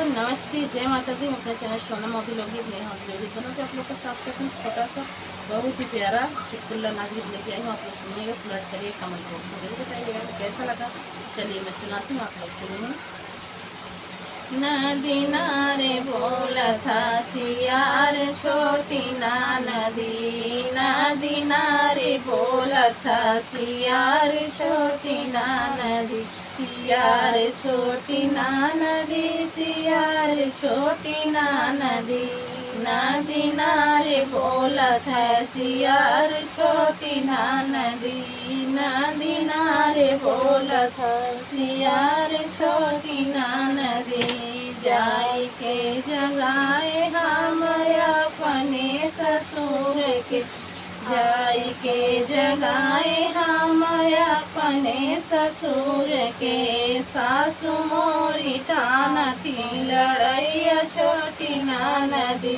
नमस्ते, जय माता दी। अपने चैनल सोना मोदी लोगी अपने हम लोग दोनों पे आप लोग का साथ करते हैं। छोटा सा बहुत ही प्यारा चुटकुल्ला नाच गीत लेके आई हूँ। आप लोग सुनिएगा, फ्लैश करिए, कमेंट बॉक्स में जरूर बताइएगा कैसा लगा। चलिए मैं सुनाती हूँ, आप लोग सुनिए। नदी नारे बोला था सियार छोटी ना नदी, नदी नारे बोला था सियार छोटी ना नदी, सियार छोटी ना नदी, सियार छोटी ना नदी, नदी नारे बोला था सियार छोटी ना नदी, नदी नारे बोला था सियार छोटी ना नदी, जाई के जगाए हम अपने ससुर के, जाई के जगाए हम अपने ससुर के, सासु मोरी ठाना थी लड़ैया छोटी ना नदी,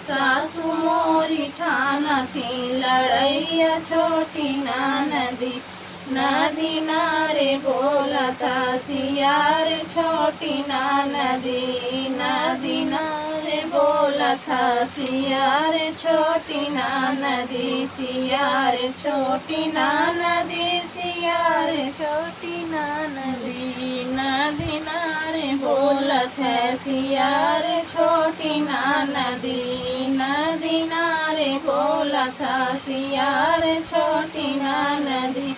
सासु मोरी ठाना थी लड़ैया छोटी ना नदी, नदी नारे बोला था सियार छोटी ना नदी, नदी नारे बोला था सियार छोटी ना नदी, सियार छोटी ना नदी, सियार छोटी ना नदी, नदी नारे बोला था सियार छोटी ना नदी, नदी नारे बोला था सियार छोटी ना नदी,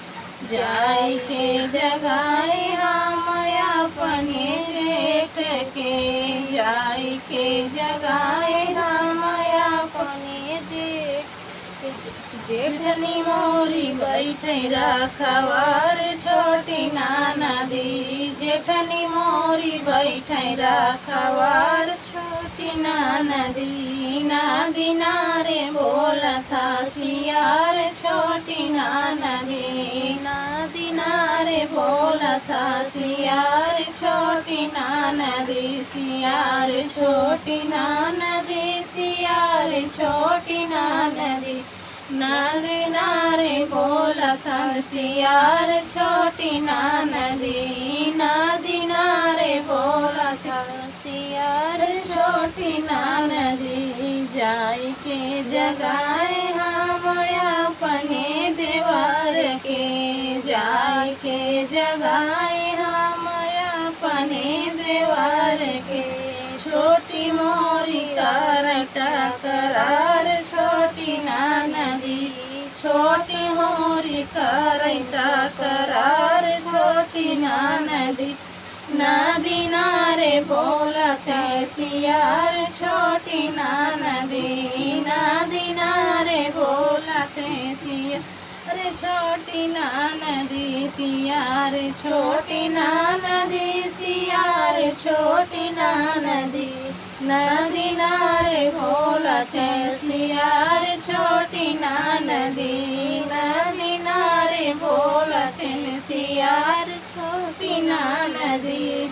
जाई के जगाए हम अपने जेठ के, जाई के जगाए हम अपने जेठनी मोरी बैठे रखवार छोटी ना नदी, जेठनी मोरी बैठे रखवार छोटी ना नदी, नदी नारे बोला था सियार छोटी ना नदी, नदी नारे बोला था सियार छोटी ना नदी, सियार छोटी ना नदी, सियार छोटी ना नदी, नदी नारे बोला था सियार छोटी ना नदी, नदी नारे बोला था सियार छोटी ना नदी, जाई के जगाए हम अपने देवर के, जाई के जगाए हम अपने देवर के, छोटी मोरी कर टकरार छोटी ना नदी, छोटी मोरी कर टकरार छोटी ना नदी, नदी नारे बोला था सियार छोटी ना नदी, नदी नारे बोला था सियार छोटी ना नदी, सियार छोटी ना नदी, सियार छोटी ना नदी, नदी नारे बोला था सियार छोटी ना नदी, नदी नारे बोला था सियार छोटी ना नदी।